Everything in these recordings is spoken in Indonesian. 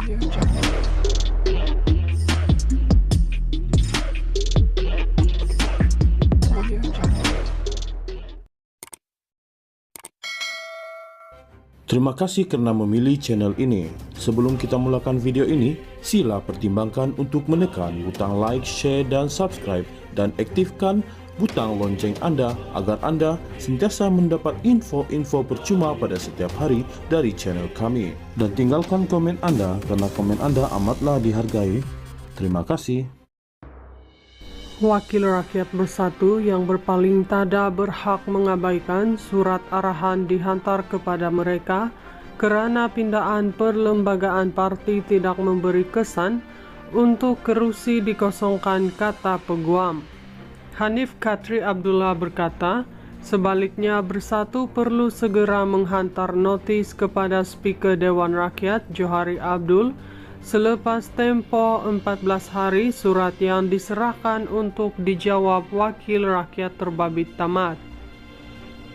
Terima kasih karena memilih channel ini. Sebelum kita mulakan video ini, sila pertimbangkan untuk menekan butang like, share, dan subscribe, dan aktifkan butang lonceng Anda agar Anda sentiasa mendapat info-info percuma pada setiap hari dari channel kami. Dan tinggalkan komen Anda karena komen Anda amatlah dihargai. Terima kasih. Wakil rakyat bersatu yang berpaling tada berhak mengabaikan surat arahan dihantar kepada mereka kerana pindaan perlembagaan parti tidak memberi kesan untuk kerusi dikosongkan, kata Peguam. Hanif Khatri Abdullah berkata, sebaliknya Bersatu perlu segera menghantar notis kepada Speaker Dewan Rakyat Johari Abdul selepas tempoh 14 hari surat yang diserahkan untuk dijawab wakil rakyat terbabit tamat.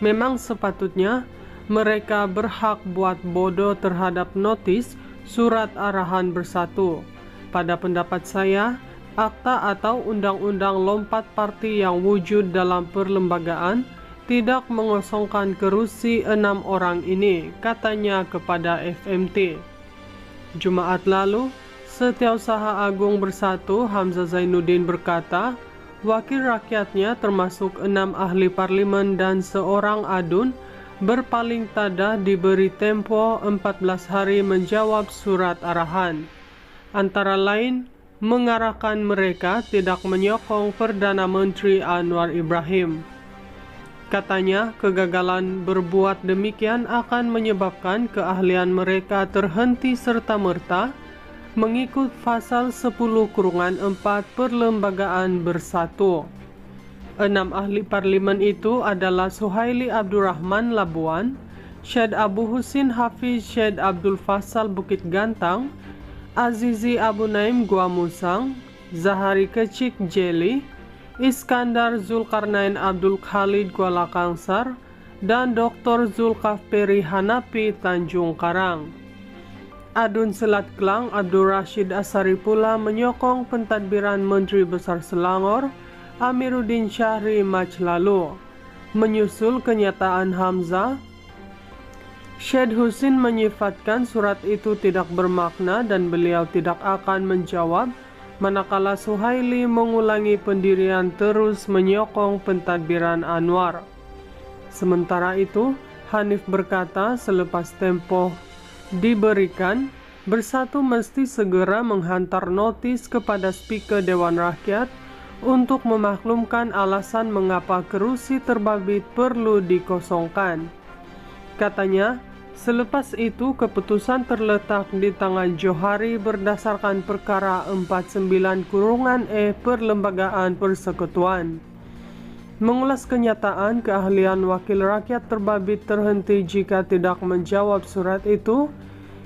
Memang sepatutnya mereka berhak buat bodoh terhadap notis surat arahan Bersatu. Pada pendapat saya, akta atau undang-undang lompat parti yang wujud dalam perlembagaan tidak mengosongkan kerusi 6 orang ini, katanya kepada FMT. Jumaat lalu, Setiausaha Agung Bersatu Hamzah Zainuddin berkata, wakil rakyatnya termasuk 6 ahli parlimen dan seorang adun berpaling tada diberi tempo 14 hari menjawab surat arahan. Antara lain, mengarahkan mereka tidak menyokong Perdana Menteri Anwar Ibrahim. Katanya, kegagalan berbuat demikian akan menyebabkan keahlian mereka terhenti serta-merta mengikut pasal 10-4 Perlembagaan Bersatu. 6 ahli parlimen itu adalah Suhaili Abdurrahman Labuan, Syed Abu Husin Hafiz Syed Abdul Fasal Bukit Gantang, Azizi Abu Naim Gua Musang, Zahari Kecik Jeli, Iskandar Zulkarnain Abdul Khalid Kuala Kangsar, dan Dr. Zulkafperi Hanapi Tanjung Karang. Adun Selat Kelang Abdul Rashid Asari pula menyokong pentadbiran Menteri Besar Selangor Amiruddin Syahri Mac lalu. Menyusul kenyataan Hamzah, Syed Husin menyifatkan surat itu tidak bermakna dan beliau tidak akan menjawab, manakala Suhaili mengulangi pendirian terus menyokong pentadbiran Anwar. Sementara itu, Hanif berkata selepas tempoh diberikan, Bersatu mesti segera menghantar notis kepada Speaker Dewan Rakyat untuk memaklumkan alasan mengapa kerusi terbabit perlu dikosongkan. Katanya, selepas itu keputusan terletak di tangan Johari berdasarkan perkara 49-E Perlembagaan Persekutuan. Mengulas kenyataan keahlian wakil rakyat terbabit terhenti jika tidak menjawab surat itu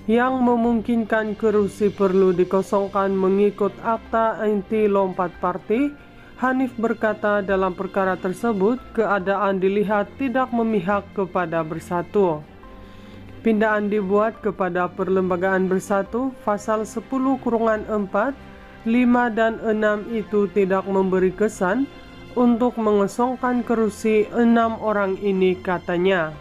yang memungkinkan kerusi perlu dikosongkan mengikut akta anti lompat parti, Hanif berkata dalam perkara tersebut keadaan dilihat tidak memihak kepada Bersatu. Pindaan dibuat kepada Perlembagaan Bersatu, pasal 10-4, 5 dan 6 itu tidak memberi kesan untuk mengosongkan kerusi 6 orang ini, katanya.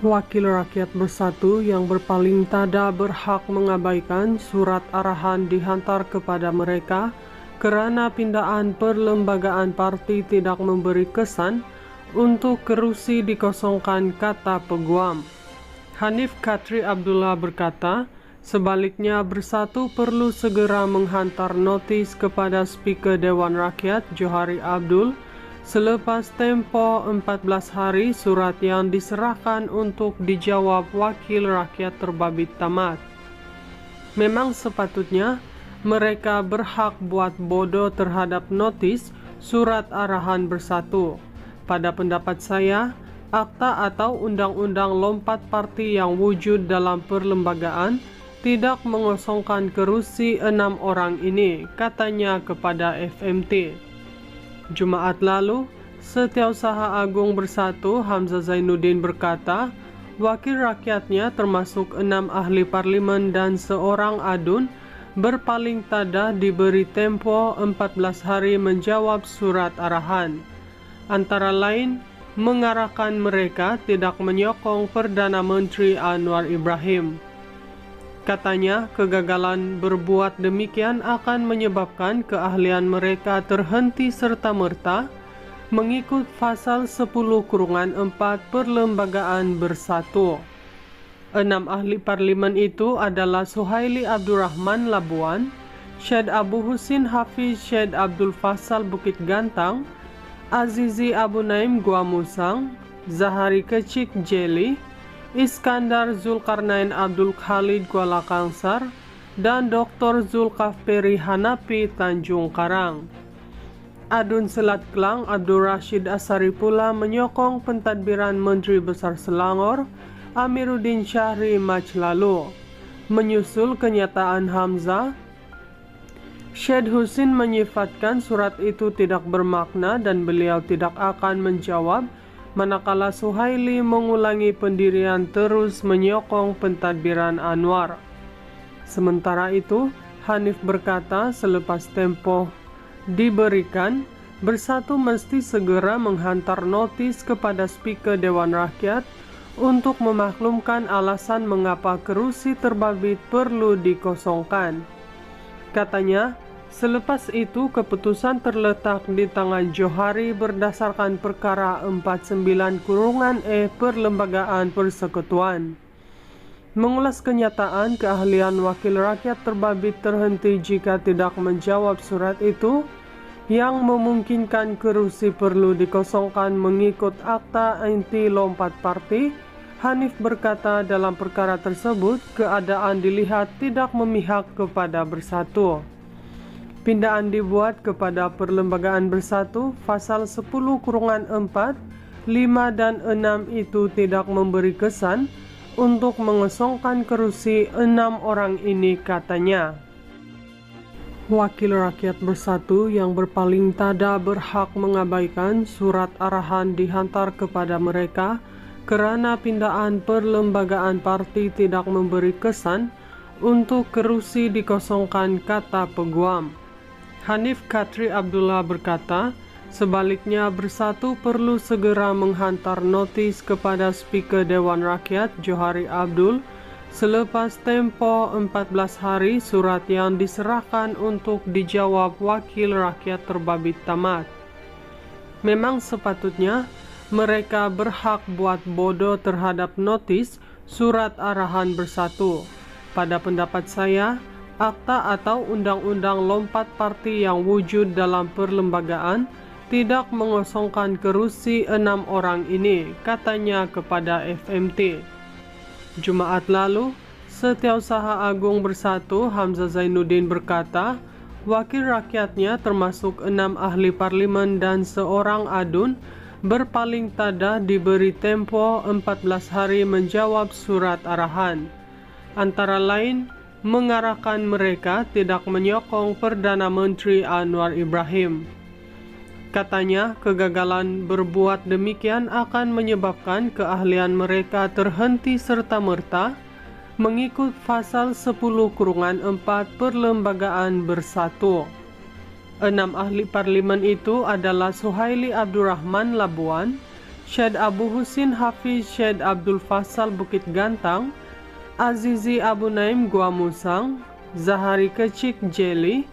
Wakil rakyat Bersatu yang berpaling tada berhak mengabaikan surat arahan dihantar kepada mereka kerana pindaan perlembagaan parti tidak memberi kesan untuk kerusi dikosongkan, kata Peguam. Hanif Khatri Abdullah berkata, sebaliknya Bersatu perlu segera menghantar notis kepada Speaker Dewan Rakyat Johari Abdul selepas tempoh 14 hari surat yang diserahkan untuk dijawab wakil rakyat terbabit tamat. Memang sepatutnya mereka berhak buat bodoh terhadap notis surat arahan Bersatu. Pada pendapat saya, akta atau undang-undang lompat parti yang wujud dalam perlembagaan tidak mengosongkan kerusi 6 orang ini, katanya kepada FMT. Jumaat lalu, Setiausaha Agung Bersatu Hamzah Zainuddin berkata, wakil rakyatnya termasuk 6 ahli parlimen dan seorang adun berpaling tada diberi tempo 14 hari menjawab surat arahan. Antara lain, mengarahkan mereka tidak menyokong Perdana Menteri Anwar Ibrahim. Katanya, kegagalan berbuat demikian akan menyebabkan keahlian mereka terhenti serta-merta mengikut pasal 10(4 Perlembagaan Bersatu. 6 ahli parlimen itu adalah Suhaili Abdurrahman Labuan, Syed Abu Husin Hafiz Syed Abdul Fassal Bukit Gantang, Azizi Abu Naim Gua Musang, Zahari Kecik Jeli, Iskandar Zulkarnain Abdul Khalid Kuala Kangsar, dan Dr. Zulkafperi Hanapi Tanjung Karang. Adun Selat Kelang Abdul Rashid Asari pula menyokong pentadbiran Menteri Besar Selangor Amiruddin Syahri Mac lalu. Menyusul kenyataan Hamzah, Syed Husin menyifatkan surat itu tidak bermakna dan beliau tidak akan menjawab, manakala Suhaili mengulangi pendirian terus menyokong pentadbiran Anwar. Sementara itu, Hanif berkata selepas tempo diberikan, Bersatu mesti segera menghantar notis kepada Speaker Dewan Rakyat untuk memaklumkan alasan mengapa kerusi terbabit perlu dikosongkan. Katanya, selepas itu keputusan terletak di tangan Johari berdasarkan perkara 49(e Perlembagaan Persekutuan. Mengulas kenyataan keahlian wakil rakyat terbabit terhenti jika tidak menjawab surat itu, yang memungkinkan kerusi perlu dikosongkan mengikut Akta Anti Lompat Parti. Hanif berkata dalam perkara tersebut keadaan dilihat tidak memihak kepada Bersatu. Pindaan dibuat kepada Perlembagaan Bersatu, pasal 10(4), 5 dan 6 itu tidak memberi kesan untuk mengosongkan kerusi 6 orang ini, katanya. Wakil rakyat Bersatu yang berpaling tada berhak mengabaikan surat arahan dihantar kepada mereka kerana pindaan Perlembagaan Parti tidak memberi kesan untuk kerusi dikosongkan, kata peguam. Hanif Khatri Abdullah berkata, sebaliknya Bersatu perlu segera menghantar notis kepada Speaker Dewan Rakyat Johari Abdul selepas tempo 14 hari surat yang diserahkan untuk dijawab wakil rakyat terbabit tamat. Memang sepatutnya mereka berhak buat bodoh terhadap notis surat arahan Bersatu. Pada pendapat saya, akta atau undang-undang lompat parti yang wujud dalam perlembagaan tidak mengosongkan kerusi 6 orang ini, katanya kepada FMT. Jumaat lalu, Setiausaha Agung Bersatu Hamzah Zainuddin berkata, wakil rakyatnya termasuk 6 ahli parlimen dan seorang adun berpaling tada diberi tempo 14 hari menjawab surat arahan. Antara lain, mengarahkan mereka tidak menyokong Perdana Menteri Anwar Ibrahim. Katanya, kegagalan berbuat demikian akan menyebabkan keahlian mereka terhenti serta-merta mengikut pasal 10(4) Perlembagaan Bersatu. 6 ahli parlimen itu adalah Suhaili Abdurrahman Labuan, Syed Abu Husin Hafiz Syed Abdul Fassal Bukit Gantang, Azizi Abu Naim Gua Musang, Zahari Kecik Jeli,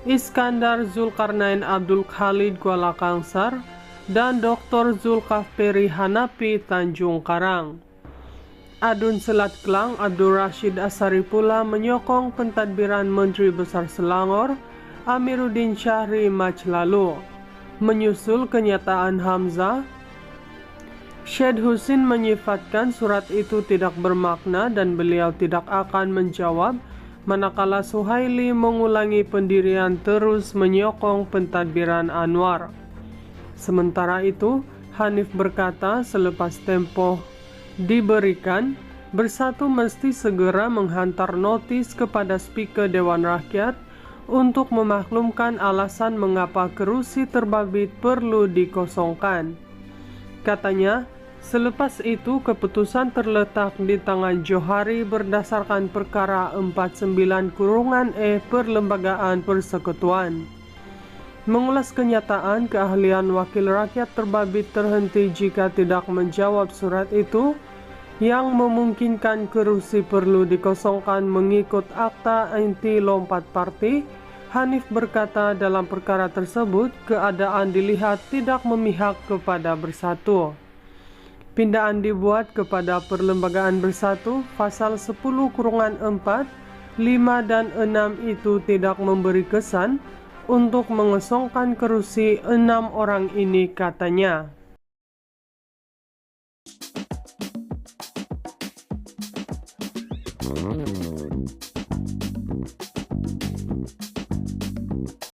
Iskandar Zulkarnain Abdul Khalid Kuala Kangsar, dan Dr. Zulkafperi Hanapi Tanjung Karang. Adun Selat Kelang Abdul Rashid Asari pula menyokong pentadbiran Menteri Besar Selangor Amiruddin Syahri Mac lalu. Menyusul kenyataan Hamzah, Syed Husin menyifatkan surat itu tidak bermakna dan beliau tidak akan menjawab, manakala Suhaili mengulangi pendirian terus menyokong pentadbiran Anwar. Sementara itu, Hanif berkata selepas tempo diberikan, Bersatu mesti segera menghantar notis kepada Speaker Dewan Rakyat untuk memaklumkan alasan mengapa kerusi terbabit perlu dikosongkan. Katanya, Selepas itu, keputusan terletak di tangan Johari berdasarkan perkara 49/E Perlembagaan Persekutuan. Mengulas kenyataan, keahlian wakil rakyat terbabit terhenti jika tidak menjawab surat itu, yang memungkinkan kerusi perlu dikosongkan mengikut akta anti lompat parti. Hanif berkata dalam perkara tersebut, keadaan dilihat tidak memihak kepada Bersatu. Pindaan dibuat kepada Perlembagaan Bersatu, pasal 10/4, 5 dan 6 itu tidak memberi kesan untuk mengosongkan kerusi 6 orang ini, katanya.